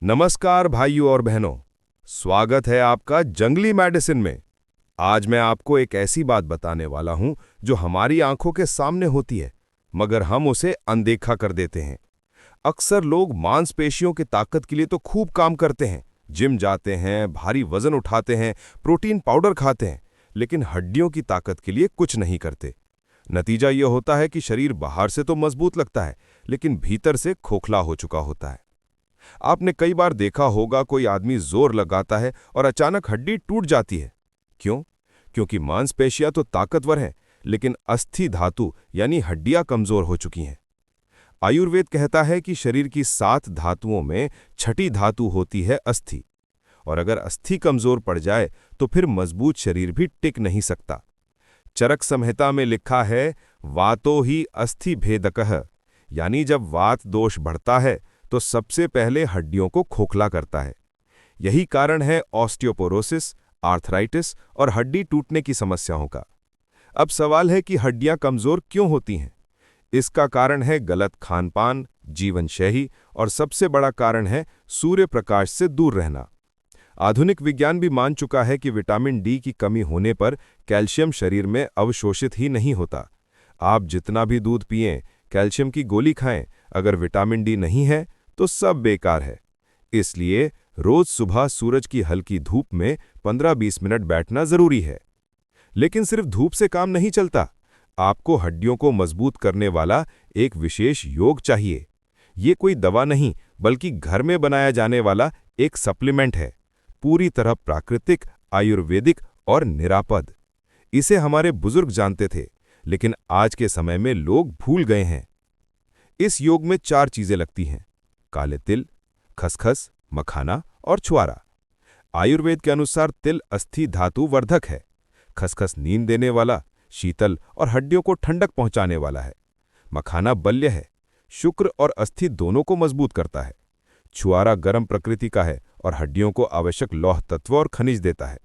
नमस्कार भाइयों और बहनों, स्वागत है आपका जंगली मेडिसिन में। आज मैं आपको एक ऐसी बात बताने वाला हूं जो हमारी आंखों के सामने होती है, मगर हम उसे अनदेखा कर देते हैं। अक्सर लोग मांसपेशियों की ताकत के लिए तो खूब काम करते हैं, जिम जाते हैं, भारी वजन उठाते हैं, प्रोटीन पाउडर खाते हैं, लेकिन हड्डियों की ताकत के लिए कुछ नहीं करते। नतीजा यह होता है कि शरीर बाहर से तो मजबूत लगता है, लेकिन भीतर से खोखला हो चुका होता है। आपने कई बार देखा होगा, कोई आदमी जोर लगाता है और अचानक हड्डी टूट जाती है। क्यों? क्योंकि मांसपेशियां तो ताकतवर हैं, लेकिन अस्थि धातु यानी हड्डियां कमजोर हो चुकी हैं। आयुर्वेद कहता है कि शरीर की 7 धातुओं में छठी धातु होती है अस्थि, और अगर अस्थि कमजोर पड़ जाए तो फिर मजबूत शरीर भी टिक नहीं सकता। चरक संहिता में लिखा है, वातो ही अस्थि भेदकः, यानी जब वात दोष बढ़ता है तो सबसे पहले हड्डियों को खोखला करता है। यही कारण है ऑस्टियोपोरोसिस, आर्थराइटिस और हड्डी टूटने की समस्याओं का। अब सवाल है कि हड्डियां कमजोर क्यों होती हैं? इसका कारण है गलत खानपान, जीवन शैली, और सबसे बड़ा कारण है सूर्य प्रकाश से दूर रहना। आधुनिक विज्ञान भी मान चुका है कि विटामिन डी की कमी होने पर कैल्शियम शरीर में अवशोषित ही नहीं होता। आप जितना भी दूध पिएं, कैल्शियम की गोली खाएं, अगर विटामिन डी नहीं है तो सब बेकार है। इसलिए रोज सुबह सूरज की हल्की धूप में 15-20 मिनट बैठना जरूरी है। लेकिन सिर्फ धूप से काम नहीं चलता। आपको हड्डियों को मजबूत करने वाला एक विशेष योग चाहिए। ये कोई दवा नहीं, बल्कि घर में बनाया जाने वाला एक सप्लीमेंट है, पूरी तरह प्राकृतिक, आयुर्वेदिक और निरापद। इसे हमारे बुजुर्ग जानते थे, लेकिन आज के समय में लोग भूल गए हैं। इस योग में 4 चीजें लगती हैं: काले तिल, खसखस, मखाना और छुआरा। आयुर्वेद के अनुसार तिल अस्थि धातु वर्धक है, खसखस नींद देने वाला, शीतल और हड्डियों को ठंडक पहुंचाने वाला है, मखाना बल्य है, शुक्र और अस्थि दोनों को मजबूत करता है, छुआरा गर्म प्रकृति का है और हड्डियों को आवश्यक लौह तत्व और खनिज देता है।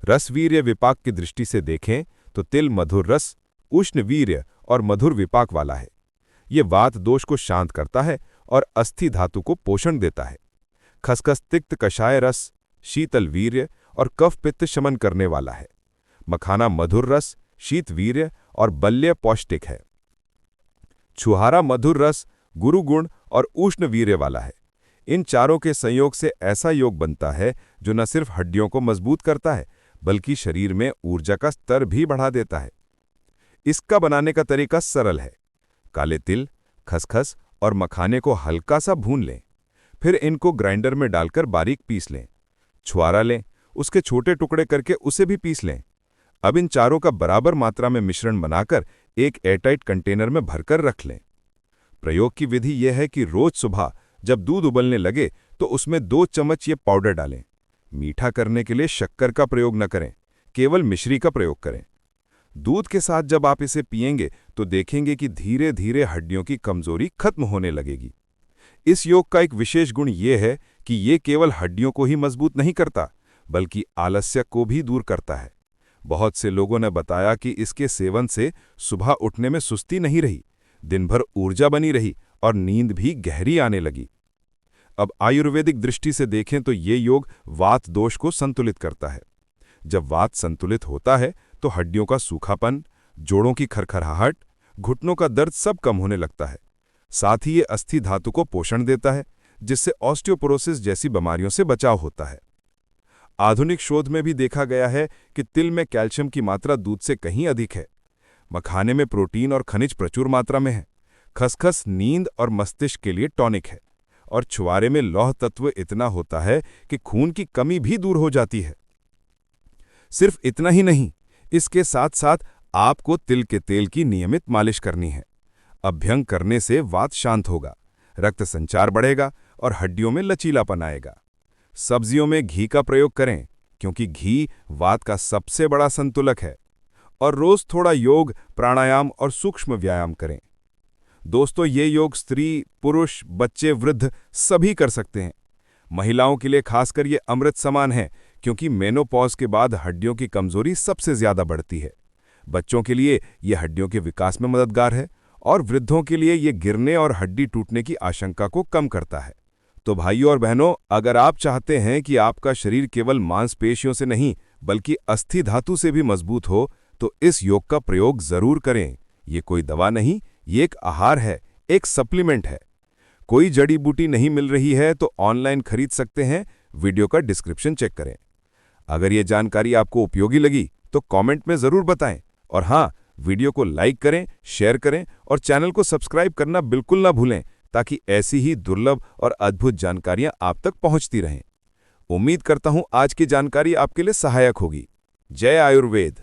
रस वीर्य विपाक की दृष्टि से देखें तो तिल मधुर रस, उष्ण वीर्य और मधुर विपाक वाला है। ये वात दोष को शांत करता है और अस्थि धातु को पोषण देता है। खसखस तिक्त कषाय रस, शीतल वीर्य और कफ पित्त शमन करने वाला है। मखाना मधुर रस, शीत वीर्य और बल्य पौष्टिक है। छुहारा मधुर रस, गुरु गुण और उष्ण वीर्य वाला है। इन चारों के संयोग से ऐसा योग बनता है जो न सिर्फ हड्डियों को मजबूत करता है, बल्कि शरीर में ऊर्जा का स्तर भी बढ़ा देता है। इसका बनाने का तरीका सरल है। काले तिल, खसखस और मखाने को हल्का सा भून लें, फिर इनको ग्राइंडर में डालकर बारीक पीस लें। छुआरा लें, उसके छोटे टुकड़े करके उसे भी पीस लें। अब इन चारों का बराबर मात्रा में मिश्रण बनाकर एक एयरटाइट कंटेनर में भरकर रख लें। प्रयोग की विधि यह है कि रोज सुबह जब दूध उबलने लगे तो उसमें 2 चम्मच ये पाउडर डालें। मीठा करने के लिए शक्कर का प्रयोग न करें, केवल मिश्री का प्रयोग करें। दूध के साथ जब आप इसे पिएंगे तो देखेंगे कि धीरे धीरे हड्डियों की कमजोरी खत्म होने लगेगी। इस योग का एक विशेष गुण ये है कि ये केवल हड्डियों को ही मजबूत नहीं करता, बल्कि आलस्य को भी दूर करता है। बहुत से लोगों ने बताया कि इसके सेवन से सुबह उठने में सुस्ती नहीं रही, दिन भर ऊर्जा बनी रही और नींद भी गहरी आने लगी। अब आयुर्वेदिक दृष्टि से देखें तो ये योग वात दोष को संतुलित करता है। जब वात संतुलित होता है तो हड्डियों का सूखापन, जोड़ों की खरखराहट, घुटनों का दर्द सब कम होने लगता है। साथ ही ये अस्थि धातु को पोषण देता है, जिससे ऑस्टियोपोरोसिस जैसी बीमारियों से बचाव होता है। आधुनिक शोध में भी देखा गया है कि तिल में कैल्शियम की मात्रा दूध से कहीं अधिक है। मखाने में प्रोटीन और खनिज प्रचुर मात्रा में है। खसखस नींद और मस्तिष्क के लिए टॉनिक है, और छुआरे में लौह तत्व इतना होता है कि खून की कमी भी दूर हो जाती है। सिर्फ इतना ही नहीं, इसके साथ साथ आपको तिल के तेल की नियमित मालिश करनी है। अभ्यंग करने से वात शांत होगा, रक्त संचार बढ़ेगा और हड्डियों में लचीलापन आएगा। सब्जियों में घी का प्रयोग करें, क्योंकि घी वात का सबसे बड़ा संतुलक है। और रोज थोड़ा योग, प्राणायाम और सूक्ष्म व्यायाम करें। दोस्तों, ये योग स्त्री, पुरुष, बच्चे, वृद्ध सभी कर सकते हैं। महिलाओं के लिए खासकर ये अमृत समान है, क्योंकि मेनोपॉज के बाद हड्डियों की कमजोरी सबसे ज्यादा बढ़ती है। बच्चों के लिए ये हड्डियों के विकास में मददगार है, और वृद्धों के लिए ये गिरने और हड्डी टूटने की आशंका को कम करता है। तो भाइयों और बहनों, अगर आप चाहते हैं कि आपका शरीर केवल मांसपेशियों से नहीं बल्कि अस्थि धातु से भी मजबूत हो, तो इस योग का प्रयोग जरूर करें। ये कोई दवा नहीं, ये एक आहार है, एक सप्लीमेंट है। कोई जड़ी बूटी नहीं मिल रही है तो ऑनलाइन खरीद सकते हैं, वीडियो का डिस्क्रिप्शन चेक करें। अगर ये जानकारी आपको उपयोगी लगी तो कमेंट में जरूर बताएं, और हाँ, वीडियो को लाइक करें, शेयर करें और चैनल को सब्सक्राइब करना बिल्कुल ना भूलें, ताकि ऐसी ही दुर्लभ और अद्भुत जानकारियां आप तक पहुंचती रहें। उम्मीद करता हूं आज की जानकारी आपके लिए सहायक होगी। जय आयुर्वेद।